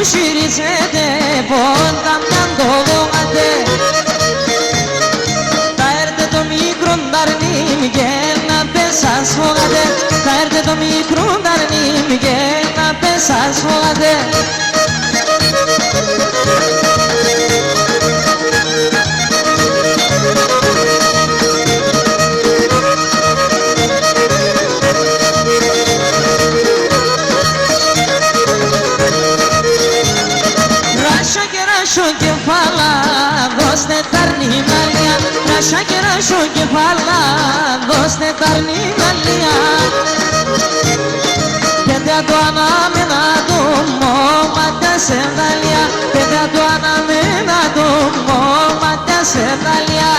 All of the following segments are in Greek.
Σιριζέτε πόντα μιαν το δωμάτε. Θα έρθει το μικρό ταρνίμ και να πέσας φωγάτε. Θα έρθει το μικρό ταρνίμ και να πέσας φωγάτε. Κεφάλα, δώστε τα αρνημαλία. Ράσα και ράσω κεφάλα, δώστε τα αρνημαλία. Πέντε το αναμένα το μόματα σε δαλιά. Πέντε το αναμένα το μόματα σε δαλιά.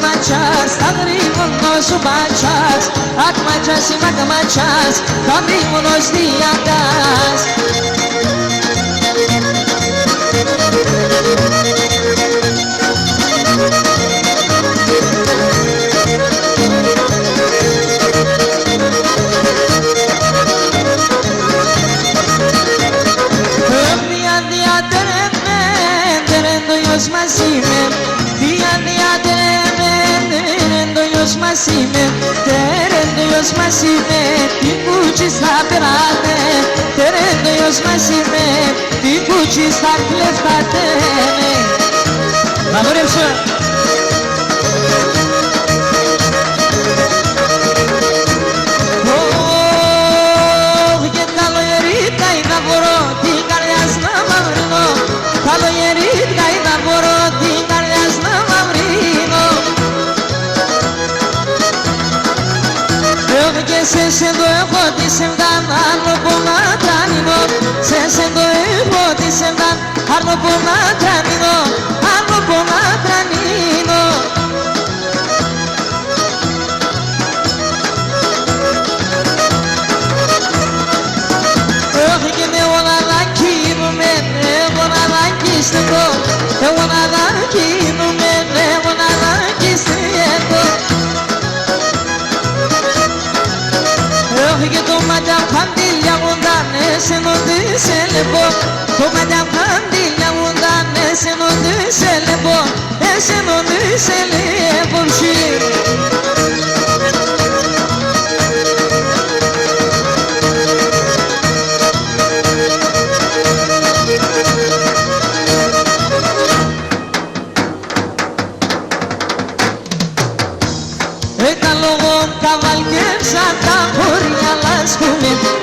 Machas, abrimos o machas, machas y machas, abrimos los días. Masime, terendo os masime, tipo de saberate, terendo os masime, tipo de saberate. Valor isso. Oh, que caloerita e namoro, de galhas na mamrino, caloerita e namoro, de galhas na mamrino. Se sendo eu vou te sentar no pomatrânimo. Se sendo eu vou te sentar no pomatrânimo, no pomatrânimo. Eu fiquei meu olhar aqui no meu, eu vou nadar aqui estou. Eu vou nadar aqui no meu, eu vou nadar aqui estou. Porque toma de pandilha mundane, se não disse levou. Toma de pandilha mundane, se não disse levou. Se não disse levou,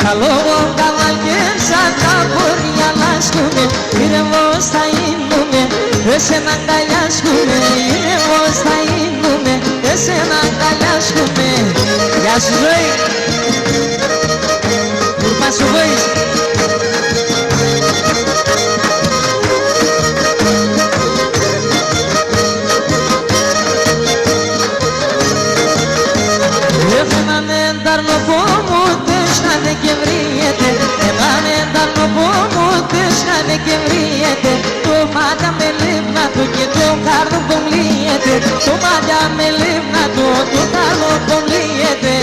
καλό καβαλιέσα τα πορεία λάσκουμε. Ήρεμος θα είνουμε, εσένα αγκαλιάσκουμε. Ήρεμος θα είνουμε, εσένα αγκαλιάσκουμε. Γεια σου ζωή, κουρπά σου βοής. Έφερνανε ταρνοπόμου και βρίσκεται, εμάνε τα νοπόμου τέσσανε και βρίσκεται. Το μάτια με λίμνα του και το κάρνο κομπλίεται. Το μάτια με λίμνα του, το κάρνο κομπλίεται.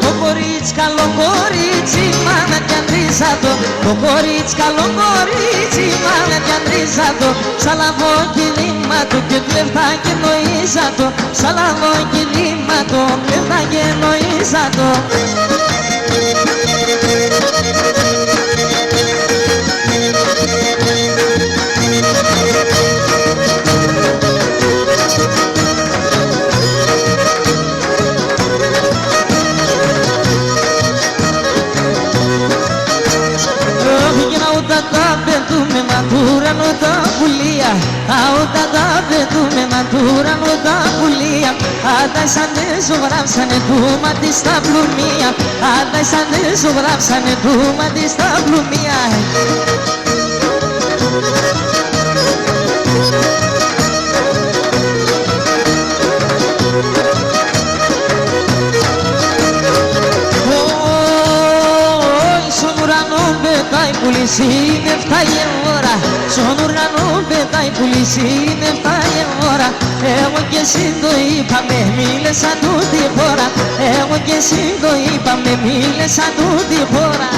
Το κορίτσι καλό κορίτσι, μάνα κι αντρίζατο. Το κορίτσι καλό κορίτσι, μάνα κι αντρίζατο. Σαλαβό κινήμα του και κλεφτά και νοίζατο. Σαλαβό κινήμα του, κλεφτά και νοίζατο. Αντάισανε ζωγράψανε τούμα της στα πλουμία. Αντάισανε ζωγράψανε τούμα της στα πλουμία. Στον ουρανό πετάει πουλήσι, είναι 7 η ώρα. Στον ουρανό πετάει πουλήσι, είναι 7 η ώρα. Εγώ και εσύ το είπαμε, μίλε σαν τούτη χώρα. Εγώ και εσύ το είπαμε, μίλε σαν τούτη χώρα.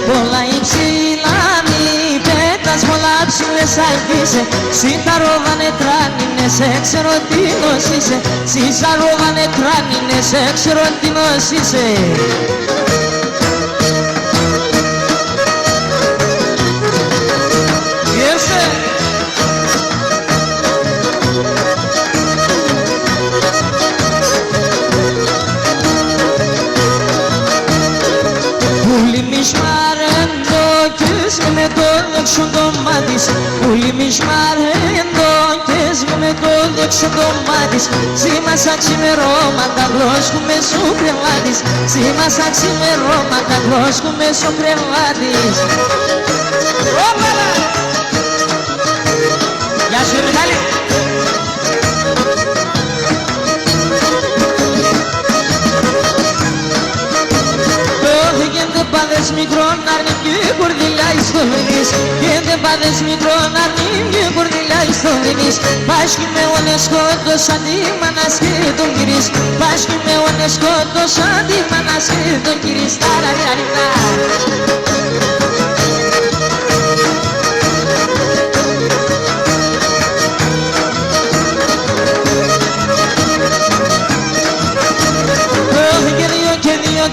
Πολλά υψηλά μη πέτας, πολλά ψηλές αγγίσαι. Σιταρόβανε τράνινες, έξερο τι νοσίσαι. Σιταρόβανε τράνινες, έξερο τι νοσίσαι. Με το δεξιό το μάτις, πουλί μη σμαρέντο και με το δεξιό το μάτις. Σήμασα ξημερώματα, γλώσκουμε σου κρεβάτης. Σήμασα ξημερώματα, γλώσκουμε σου κρεβάτης. Γεια σου Μιχάλη. Πάντες μικρόν αρνική κουρδίλα στο βενής. Και πάντες μικρόν αρνική κουρδίλα στο βενής. Πάσχει με όνες σκότωσαν τη μάνας και τον κυρίς. Πάσχει με όνες σκότωσαν τη μάνας και τον κυρίς. Ταραριαριτά.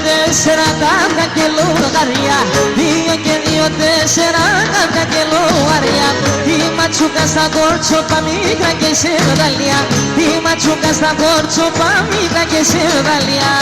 Τέσσερα κάποια και λογαριά. 2 και 2, 4 κάποια και λογαριά. Η ματσούκα στα κόρτσοπα μικρά και σε δαλιά. Η ματσούκα στα κόρτσοπα μικρά και σε δαλιά.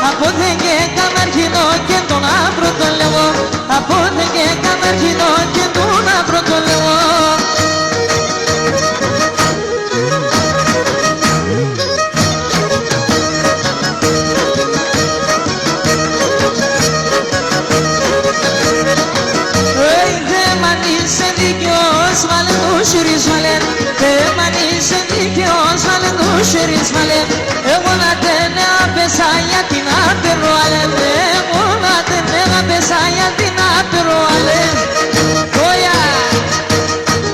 Απόθεν και καμαρχινό και τον άφρο το λέγω. Απόθεν και καμαρχινό και τον άφρο το λέγω. Δε μ' αν είσαι δίκαιος βάλε το σιρισμαλέν. Δε μ' αν είσαι δίκαιος βάλε το σιρισμαλέν. Εγώ να τένε απέσα γιατί να περνώ αλέν. Εγώ να τένε απέσα γιατί να περνώ αλέν. Κόια,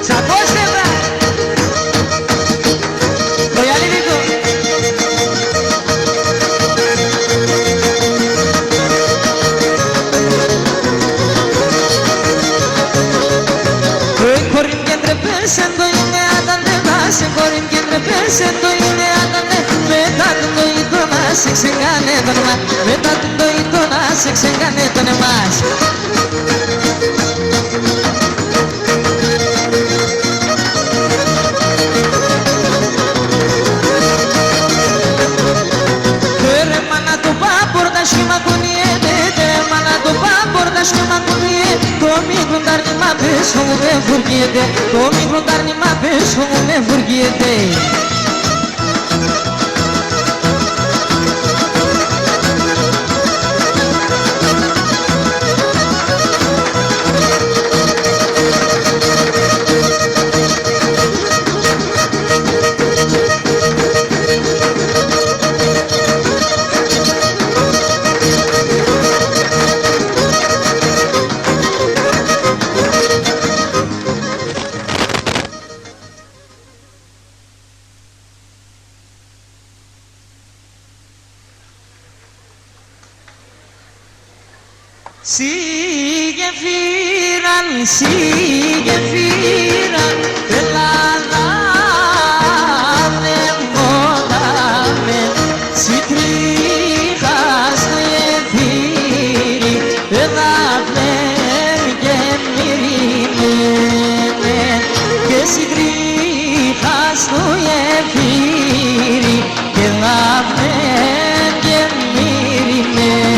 τσακώστε βρά. Κόια λίβικο. Κορίμ και τρεπέσεν το είναι άτανε βάσε. Κορίμ και τρεπέσεν το είναι άτανε. Μετά το ήτο να σε ξεγάνε τον εμάς. Μετά το ήτο να σε ξεγάνε τον εμάς. Ρε μάνα το πάπορτα σχήμα κουνιέται. Ρε μάνα το πάπορτα σχήμα κουνιέται. Το μικρό τάρνημα πέσω μου με φουργιέται. Το μικρό τάρνημα πέσω μου με φουργιέται. Σιγεφύραν, Ελλάδα δεν βόλαμε, σιτρίχα στο γεφύρι, εδάφνεν και μυριμένε, και σιτρίχα στο γεφύρι, εδάφνεν και μυριμένε.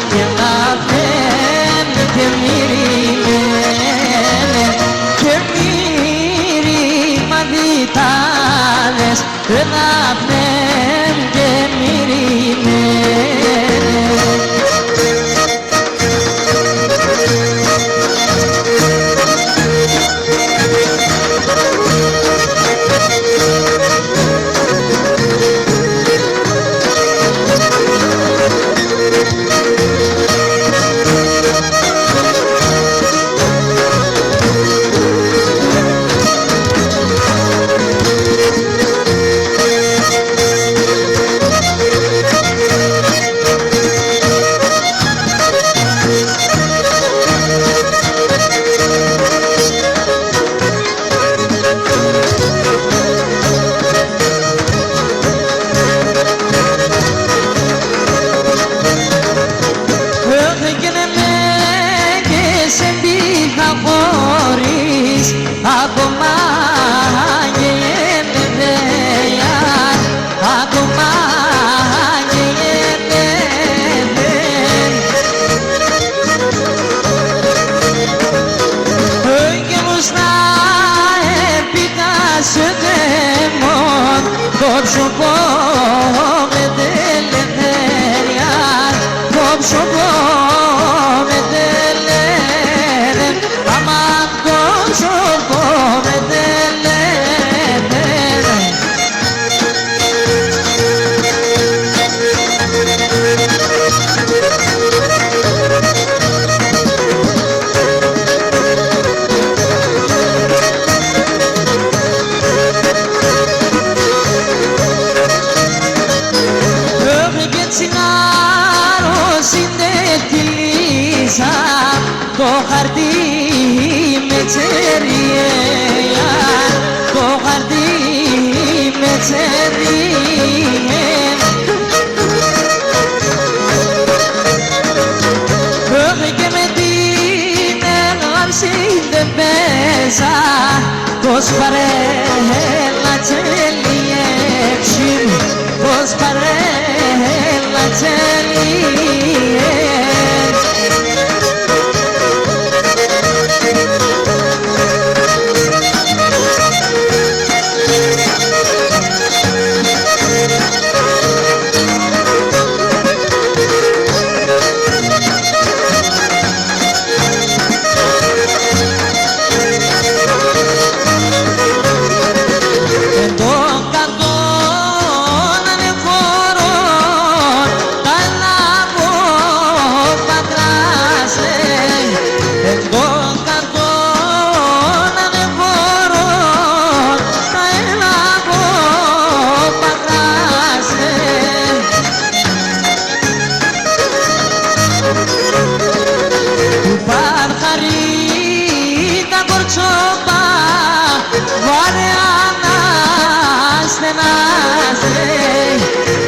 Και λάβεν και μυριμένε, και μύριμα διτάνες, λάβεν και μυριμένε. Ακόμα γίνεται ακόμα γίνεται και μπροστά επικάσετε μόν το ψωπό με τελεθέρια, το ψωπό με τελεθέρια, αμάν το ψωπό με τελεθέρια. Το χαρτί με τσερία, το χαρτί με τσερία, και με την έγραψη δεν πέσα, πως παρέλα τσελιεύσει, πως παρέλα τσελιεύσει.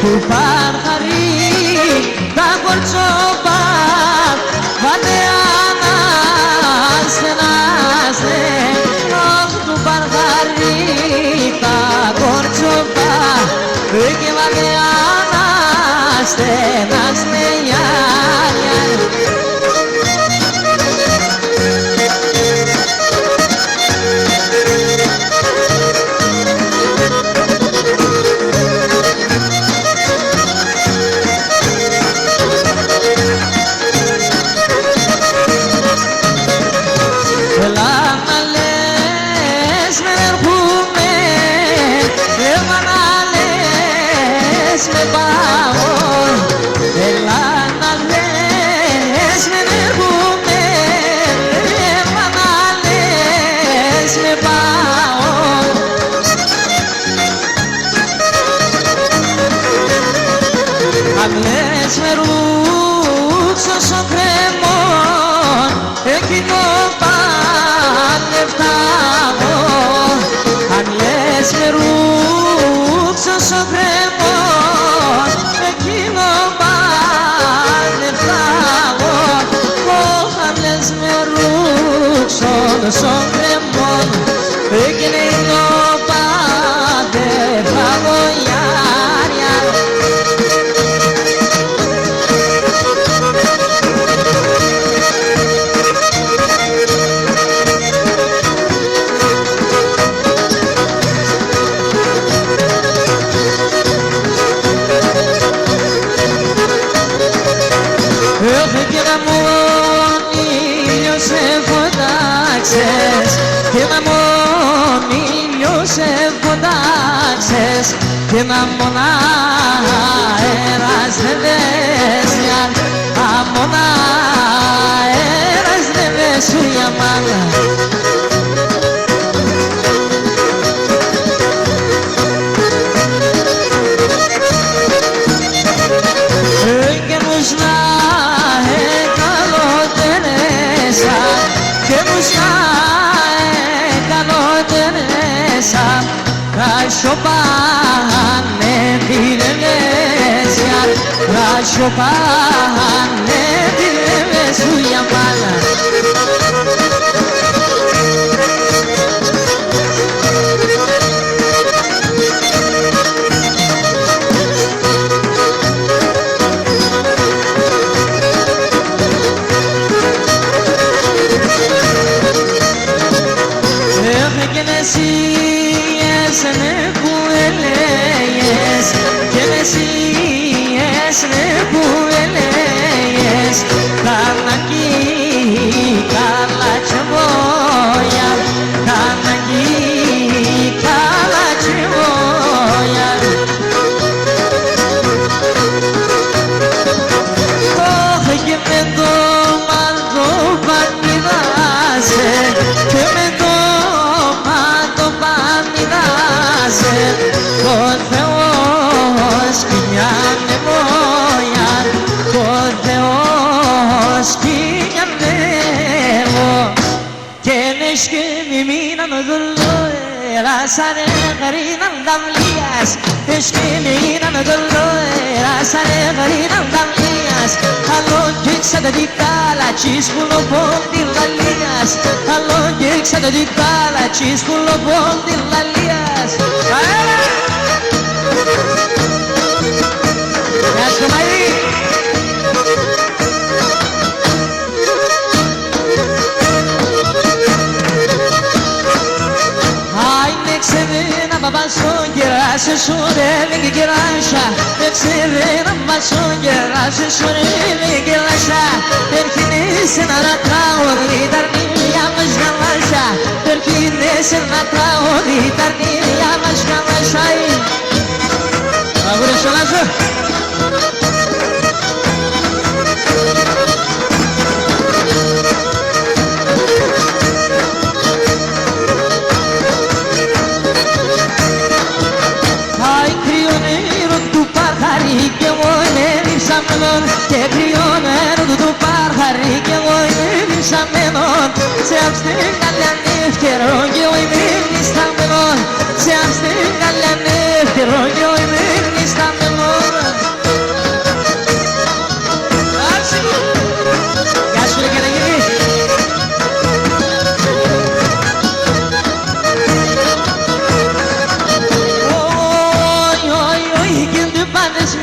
Του παρχαρί τα κορτσόπα βάτε αναστενάστε, του παρχαρί τα κορτσόπα και βάτε αναστενάστε. son cremón, que no pade pagoyaria. Και να μόνοι σε φωτάξες, και να μόνοι σε φωτάξες, και να μόνα αέρας δεν δέσια, αμόνα αέρας δεν δέσου για μάνα. Και μου σνάε καλότερεσα, και μου σνάε καλότερεσα, κασιοπάνε τηλεμέσια, κασιοπάνε τηλεμέσου για μάνα. Εσύνε που έλεγες, και εσύνε που έλεγες, καλά κι καλά τσεβόγια, καλά κι καλά τσεβόγια. Όχι και με το μάτο πανιδάζε, και με το μάτο πανιδάζε, ο Θεός κοινιά νεμόια, ο Θεός κοινιά νεμό, και νες και μη μείναν δολόρασανε γαρίναν δαυλίας, νες και μη μείναν δολόρασανε γαρίναν δαυλίας, άλλο και ξέντα την κάλατσις που λοπών την λαλίας, άλλο και ξέντα την κάλατσις που λοπών την λαλίας. Αέρα! Γεια σου Μαΐ! Ξεβένα μπαμπασόν κεράσαι σωρεύει και κεράσια, ξεβένα μπαμπασόν κεράσαι σωρεύει και κεράσια, έρχινες ένα τραγούδι ταρνίλια μας γαλάσια, έρχινες ένα τραγούδι ταρνίλια μας γαλάσια. Αγούρες ο Λάζο! Και εγώ ανέβησα μενόν, και κρυό νερό του παρχαρί, και εγώ ανέβησα μενόν, σε αυστήν καλιά νύχτερο, και εγώ ανέβησα μενόν, σε αυστήν καλιά νύχτερο, και εγώ ανέβησα μενόν. Γεια σου ρε Καναγίδη!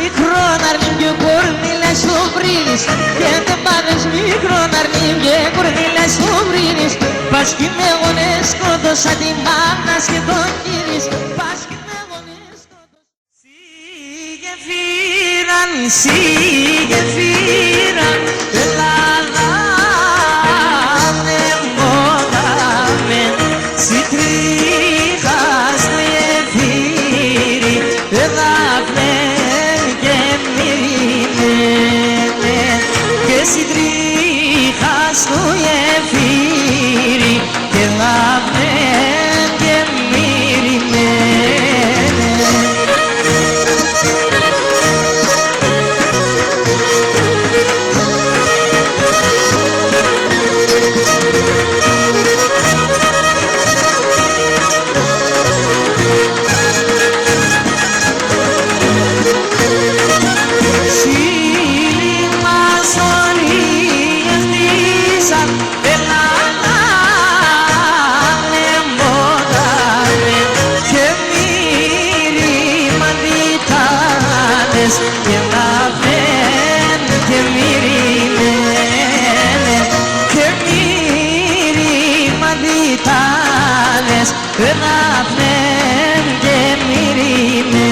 Μικρόν αρνήμ και κορνίλες ο βρύνης, και δεν πάνες μικρόν αρνήμ και κορνίλες ο βρύνης, πας κι με γονές σκότωσα τη μάνα και τον κύρις, πας κι με γονές σκότωσα. Σίγε φύραν, σίγε φύραν, Ελλάδα με μόδαμε, σι τρίχας το εφήρι, εδάφνε και συντρίχα στο γεφύρι και λάβεν και μυριμένε. Ενάθεν και μυρίμε.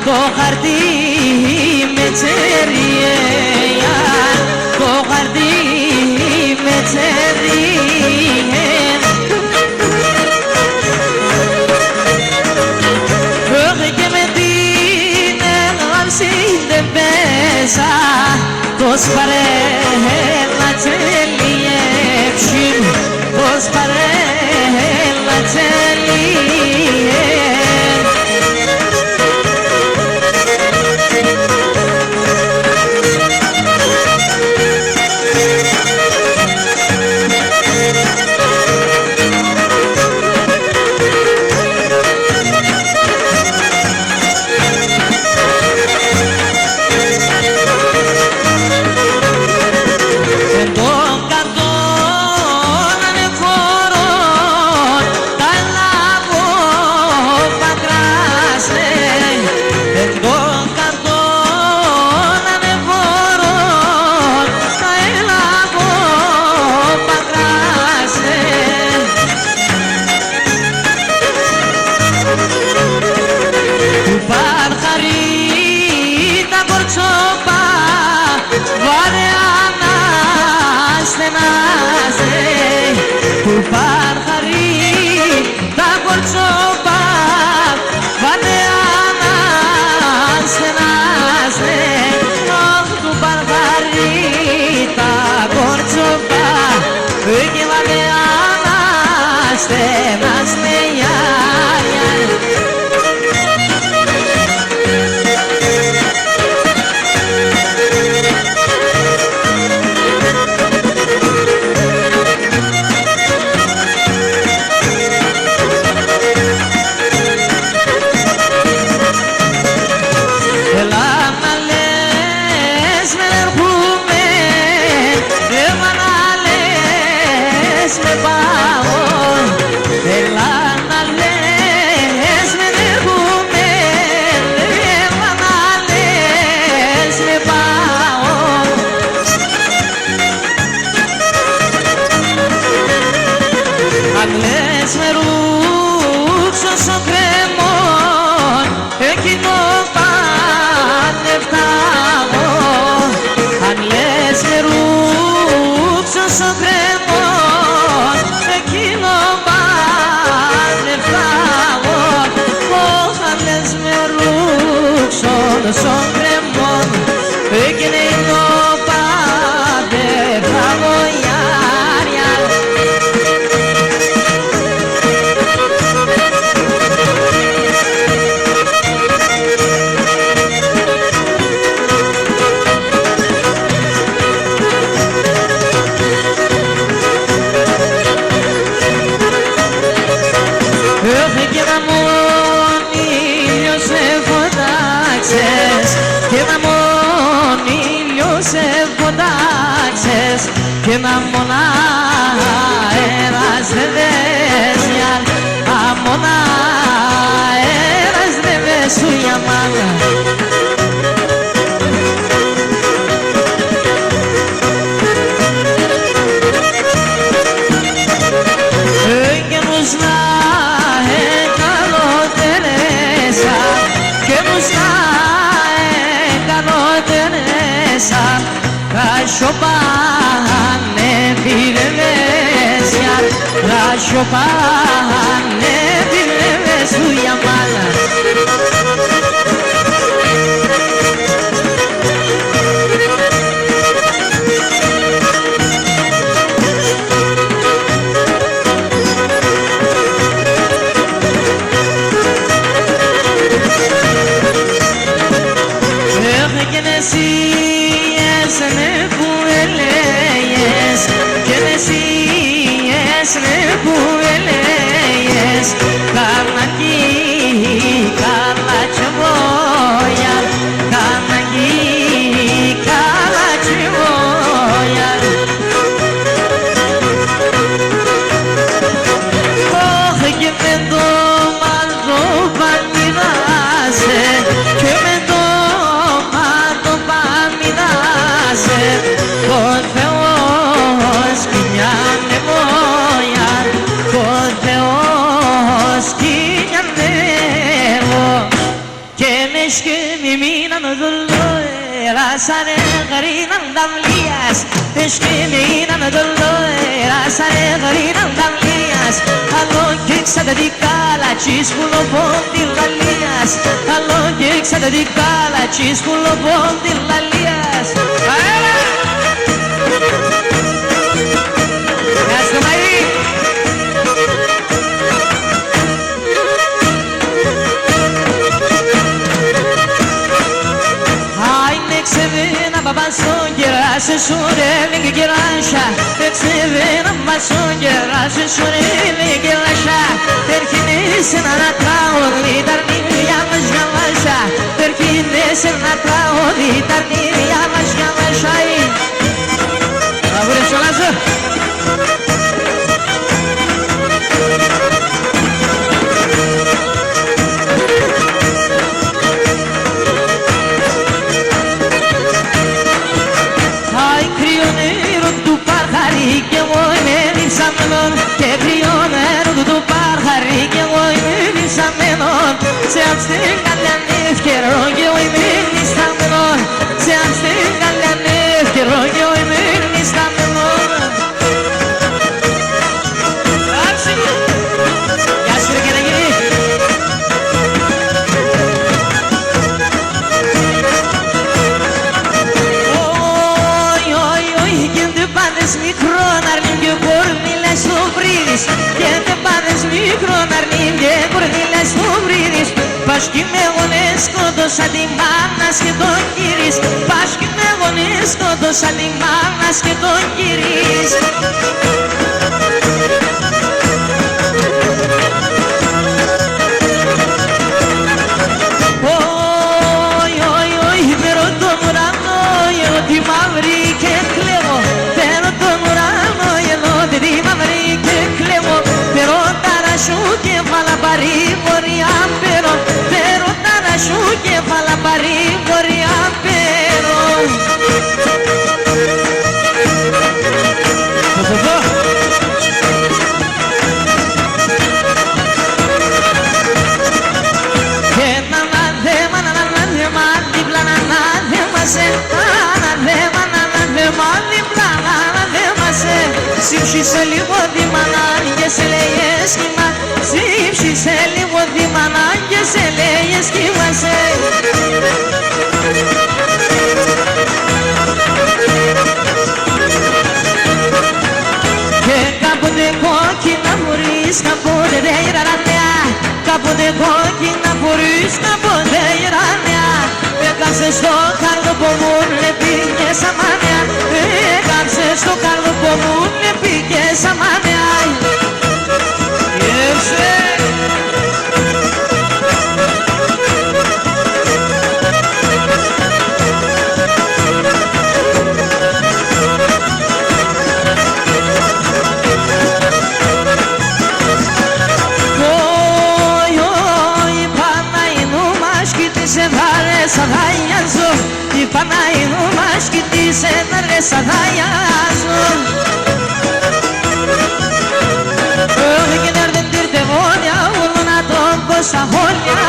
Το χαρτί με τσερία, το χαρτί με τσερία. Και με την έγραψη δεν πέσα, το σπαρέλα τσελιεύσει, το σπαρέλα τσελιεύσει. Του παρχαρί τα κορτσόπα βάνε αναστενάστε. Του παρχαρί τα κορτσόπα και βάνε αναστενάστε. και να μονά αέρας δεν βέζιαν αμονά αέρας δεν βέσου για μάνα. Γεμούς να εκαλωτερέσα γεμούς να εκαλωτερέσα Ρασιοπάνε βιλεβέσιαν Ρασιοπάνε βιλεβέσου για μάνα. Sare garinan damlias Teşkiminan dolloera Sare garinan damlias Allo keksa da dikala Cisculo bondi lalias Allo keksa da dikala Cisculo bondi lalias Aela! Let's go, mate! Eksevina babasın girası şureli girişa Eksevina babasın girası şureli girişa Terkinisin anatra odlitar nimi yavaş yavaşa Terkinisin anatra odlitar nimi yavaş yavaşa Buraya şolası Και κρυώνε του παρχαρί και εγώ είμαι νησαμένον Σε αμστήν καλιάν ευκαιρό και εγώ είμαι νησαμένον Σε αμστήν καλιάν ευκαιρό και εγώ είμαι νησαμένον Γεια σου ρε Κεραγή Και δεν πάντες μικρόν αρνήν και κορνίλες του βρίδεις Και δεν πάντες μικρόν αρνήν και κορνίλες του βρίδεις Πας κι με γονές σκότωσα τη μάνας και τον κύρις Πας κι με γονές σκότωσα τη μάνας και τον κύρις Φέρω τον ουρανό εγώ τη μαύρη και κλαίω Φέρω τον ουρανό εγώ τη μαύρη και κλαίω Φέρω τα ρασού και βάλα παρήγορια φέρω Φέρω τα ρασού και βάλα παρήγορια φέρω Σύψησε λίγο δίμανα και σε λέει σχήμα Σύψησε λίγο δίμανα και σε λέει σχήμασε Και κάποτε κόκκινα μπορείς, κάποτε δεν ρανέα Κάποτε κόκκινα μπορείς, κάποτε ρανέα Έκαψες το καρδοπό μου, πήγες αμάνια Έκαψες το καρδοπό μου, πήγες αμάνια πόσα χόλια,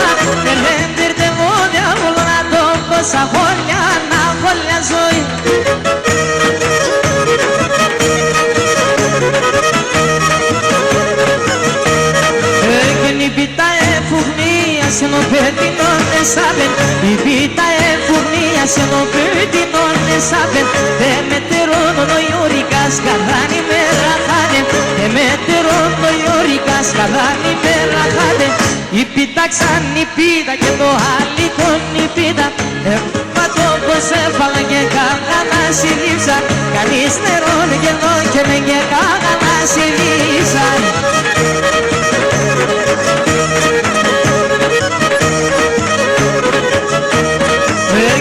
ελέντερτε μόδια όλα το πόσα χόλια, να χόλια ζωή. Νipita efugnia se no perdi non ne saben. Nipita efugnia se no perdi non ne saben. Te metterono noi oricas carrani per la cade. Te metterono noi oricas carrani per la cade. Nipita xan nipita che to halli con nipita. Ma dopo se falla che cagana si lipsa. Canis nerone che non che me che cagana si lipsa.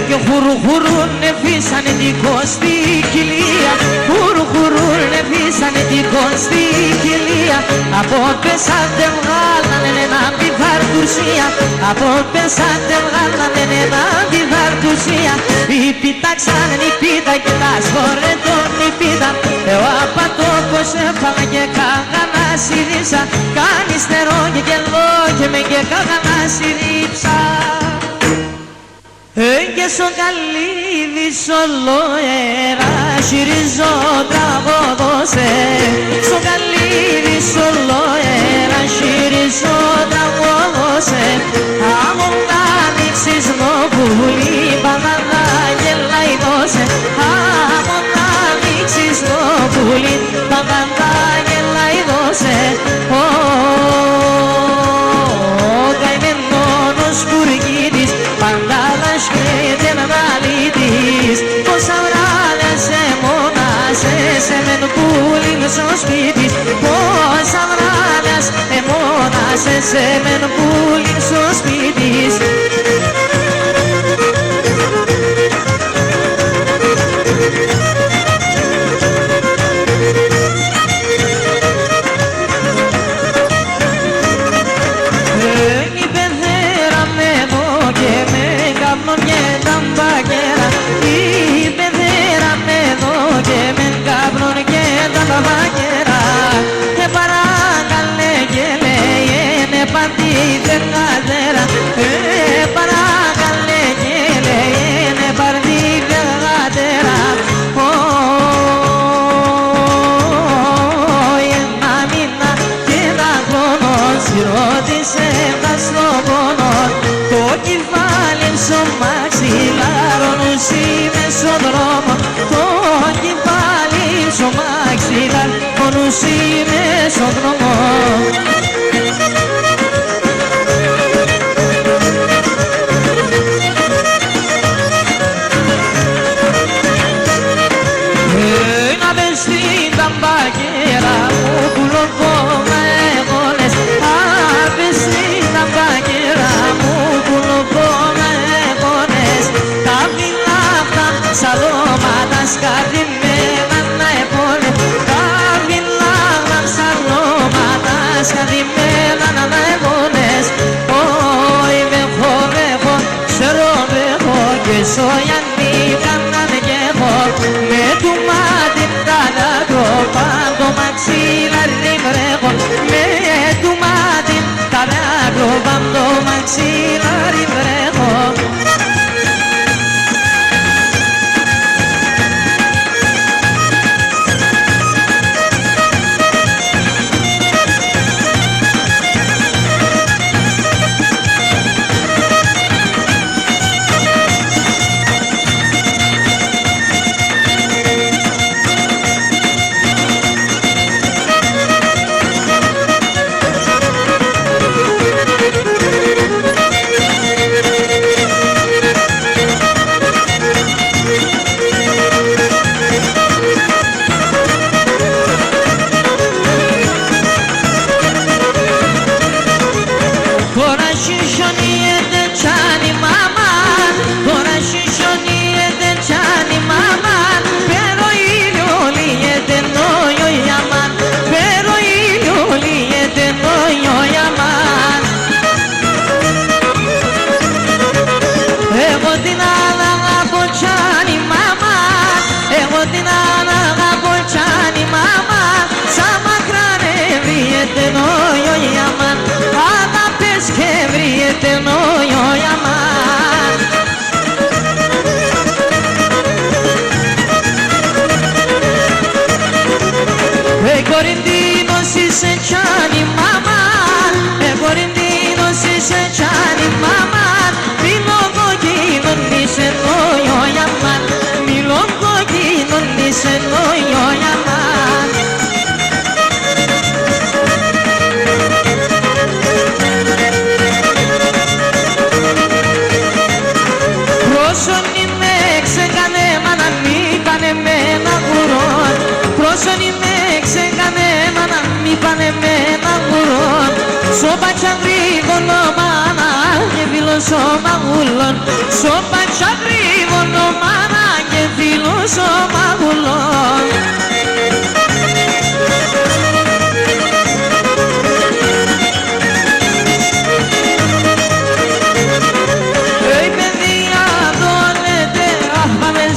Και χουρου νεφίσανε την κοστή κοιλία. Χουρου νεφίσανε την κοστή κοιλία. Από πέσατε βγάλανε ένα μπιβαρτουσία. Από πέσατε βγάλανε ένα μπιβαρτουσία. Η πίτα ξανά η πίτα και τα σχόρε τον η πίτα. Εγώ απατώ πως έφαγα και κάγανα σιρήψα. Κάνεις νερό και κελό και με και κάγανα σιρήψα. Και στο καλύβι σολοέρα σιριζό τραγωδώσε. Στο καλύβι σολοέρα σιριζό τραγωδώσε. Άμον να δείξεις νοπούλι παγαδά γελάει δώσε. Άμον να δείξεις νοπούλι παγαδά γελάει δώσε. Ο καημένος πουργίτης παντάλας και δεν αναλύτης. Πόσα βράδια σε μόνασες εμεν πουλήν στο σπίτι. Πόσα βράδια σε μόνασες εμεν πουλήν στο σπίτι. Στον δρόμο να μπες στην ταμπακέρα μου πουλωθώ με γόνες. Να μπες στην ταμπακέρα μου πουλωθώ με γόνες. Τα βιλά αυτά σαλώματα σκαρδιμένα να επώνε. Τα βιλά σαλώματα σκαρδιμένα να επώνες. Όχι με χορεύω, σεροβεύω και σοιανίκα να και εγώ. Με του μάτι τα δάκρω πάντο μαξίλαρι βρέχω. Με του μάτι τα δάκρω πάντο μαξίλαρι βρέχω. τενόιο αμάν. Κορινθίνος είσαι κι ανημάμαν, Κορινθίνος είσαι κι ανημάμαν, μιλών κοκκίνων είσαι νόιο αμάν, μιλών κοκκίνων είσαι νόιο αμάν. Πρόσον είμαι ξεκανε μάνα μη πάνε με ένα γουρόν, πρόσον είμαι ξεκανε μάνα μη πάνε με ένα γουρόν, σώπατσα γρήγονο μάνα και φίλος ο μαγουλών, σώπατσα γρήγονο μάνα και φίλος ο μαγουλών.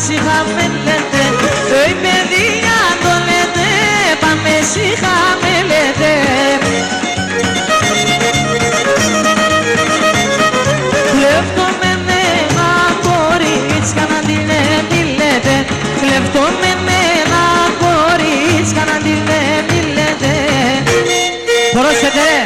Σιχά με λέτε, οι παιδιά το λέτε, πάμε σιχά με λέτε. Κλέφτω με ένα κορίτσκα να τη λέτε, κλέφτω με ένα κορίτσκα να τη λέτε. Πρόσεχετε ρε.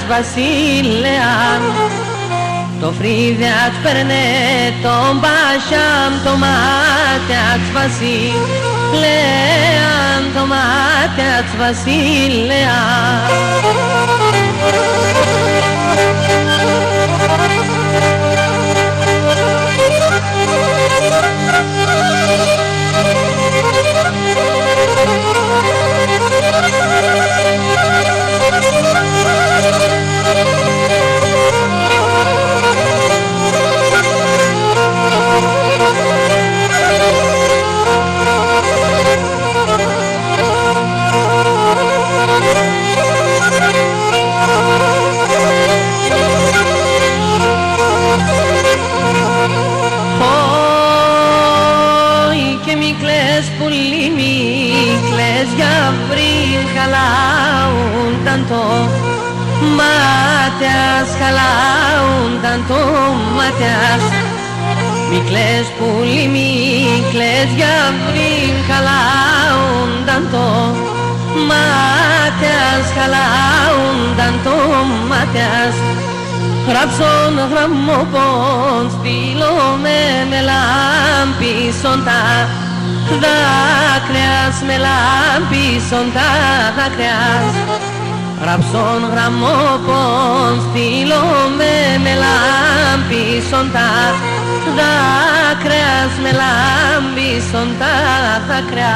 Βασίλεαν το φρύδι ατ' περνέ τον Πασιάν το μάτι ατ' Βασίλεαν το μάτι ατ' Βασίλεαν. Μάτιας χαλάουνταν το μάτιας. Μη κλαις πουλί, μη κλαις για πριν χαλάουνταν το μάτιας, χαλάουνταν το μάτιας. Γράψον γραμμόπον, στείλομαι με λάμπησον τα δάκρυας, με λάμπησον τα δάκρυας. Γράψον γραμμόπον, στείλομαι με λάμπησον τα δάκρυας με λάμπησον τα δάκρυα.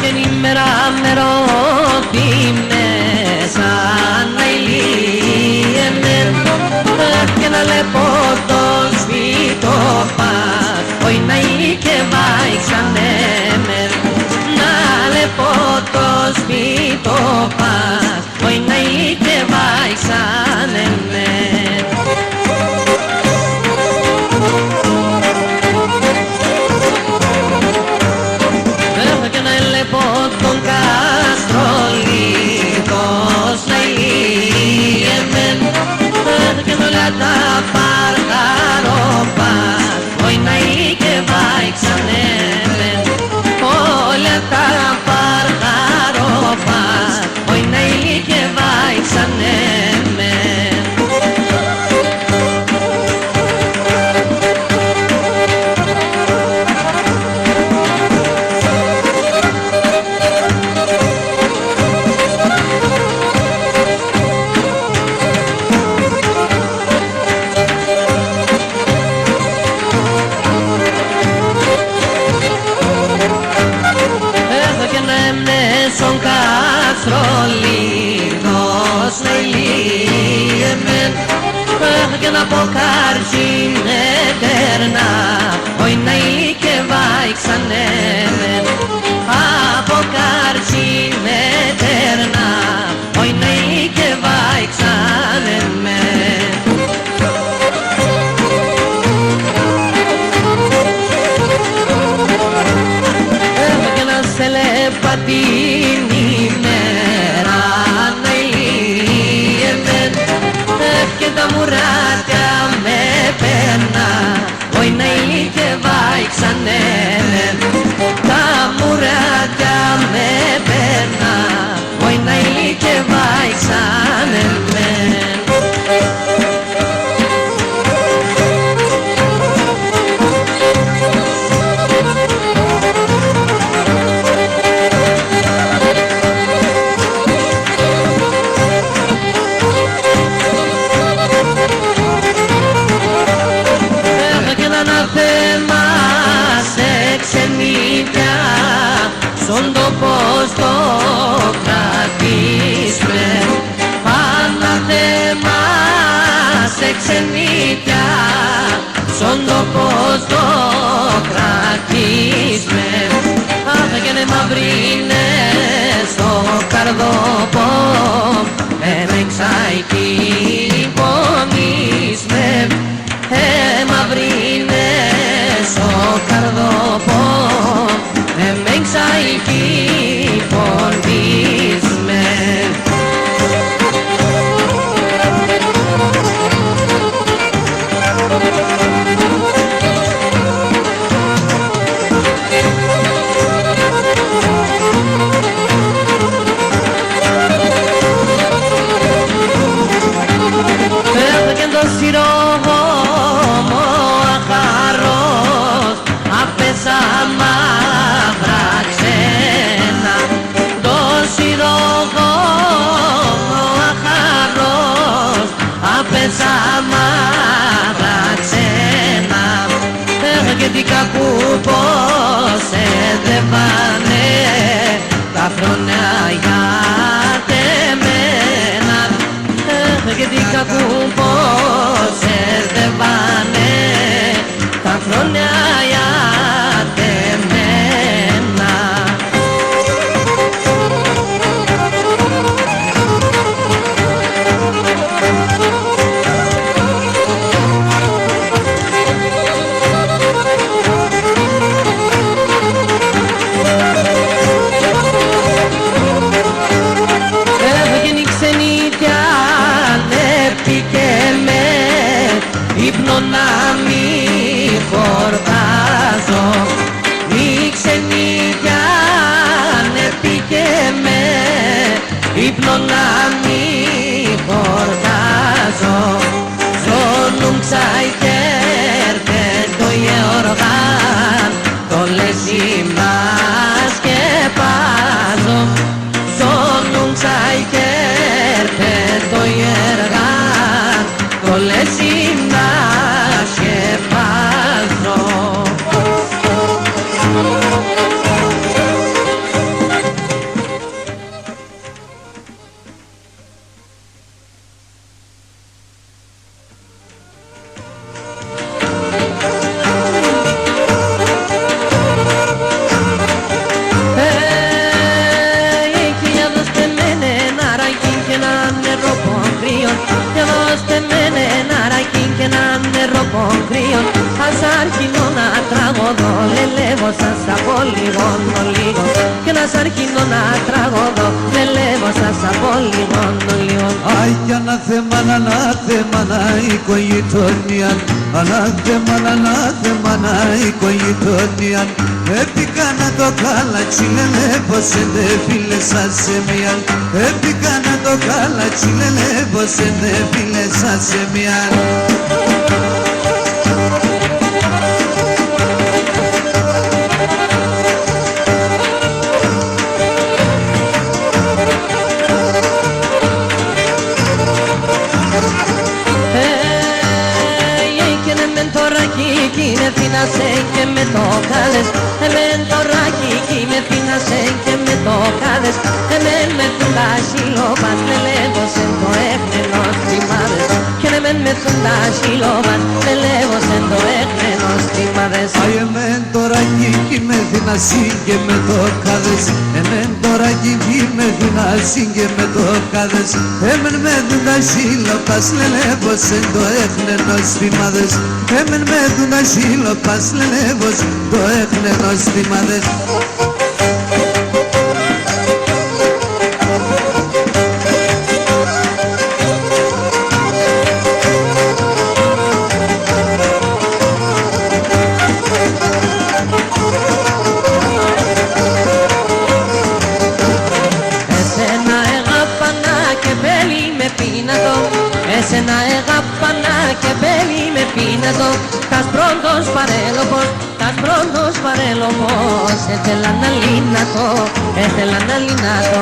Και ημέρα με ρωτή μέσα να ηλίεμαι και να λεπώ το σπίτο πας όχι να και βάιξανέμαι να λεπώ το σπίτο πας όχι να και βάιξανέμαι. Τον καστρολίτος να ηλίεμεν και με όλα τα παρχαρόπας όχι να και βάιξανέμεν όλα τα παρχαρόπας όχι να και βάιξανέμεν. Son καστρολίτος να ηλίεμεν και να πω καρσίνε τερνά όχι να και βάιξανέμεν από καρσίνε τερνά όχι να και βάιξανέμεν. Την ημέρα να ηλίεμεν και τα μουράτια με περνά όχι να και βάιξανέμεν τα μουράτια με περνά όχι να και βάιξανέμεν. Στον τόπο στο κρατήσουμε αναθέμα σε ξενίτια στον τόπο στο κρατήσουμε αχ και ναι μαυρίνες στο καρδόπο εμεξάει κι πονίσμε μαυρίνες στο καρδόπο εμεξάει κι πονίσμε. Έφεγε το σιρόμο αχαρός απέσα μαύρα ξένα το σιρόμο αχαρός απέσα μαύρα ξένα και τι κακού πως έδευανε τα χρόνια για τεμένα και τι κακού πως έδευανε τα χρόνια για τεμένα. Έφυγε η ξενίτια ανέπηκε με ύπνο να μη χορτάζω. Η ξενίτια ανέπηκε με ύπνο να μη χορτάζω. Ζώνουν ξαϊκέρτε το γεωργό σήμερα σκεπάζω ζώνουν τσαϊκέρτε το ιεργάν όλες σήμερα σκεπάζω. Ας αρχινώ να τραγωδώ, λελεύω σας από λίγον λίγο. Και να σ' αρχινώ να τραγωδώ, λελεύω σας από λίγον λίγο. Αι ανάθεμα, ανάθεμα, οικογειτονία. Ανάθεμα, ανάθεμα, οικογειτονία. Έπικα να το κάλατσι, λελεύω εντε φίλε σας σε μίαν. Έπικα να το κάλατσι, λελεύω εντε φίλε σας σε μίαν. Με φύνασε και με το κάλες, εμεν το ράκι κι με φύνασε και με το κάλες, εμεν με τούντα σιλόπας, λελεύωσεν το έχνενος τριμάδες, και εμεν με τούντα σιλόπας, λελεύωσεν το έχνενος τριμάδες. Αι εμεν το ράκι κι με φύνασε και με το κάλες, εμεν το ράκι κι με φύνασε και με το κάλες, εμεν με τούντα σιλόπας, λελεύωσεν το έχνενος τριμάδες, εμεν με τούντα σιλόπας, λελεύως το έχνενος θυμάδες. Εσένα εγάπανα και μπέλη με πίνατο, εσένα εγάπανα και μπέλη με πίνατο. Τας πρώτος παρέλοπος, τας πρώτος παρέλοπος, έθελα να λύνατο, έθελα να λύνατο.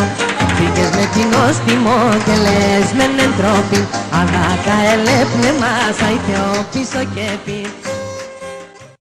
Πήγες με την όστιμο και λες με νεντρόπιν, αγάκα ελέπνε μας, αϊ Θεό πίσω και πιν.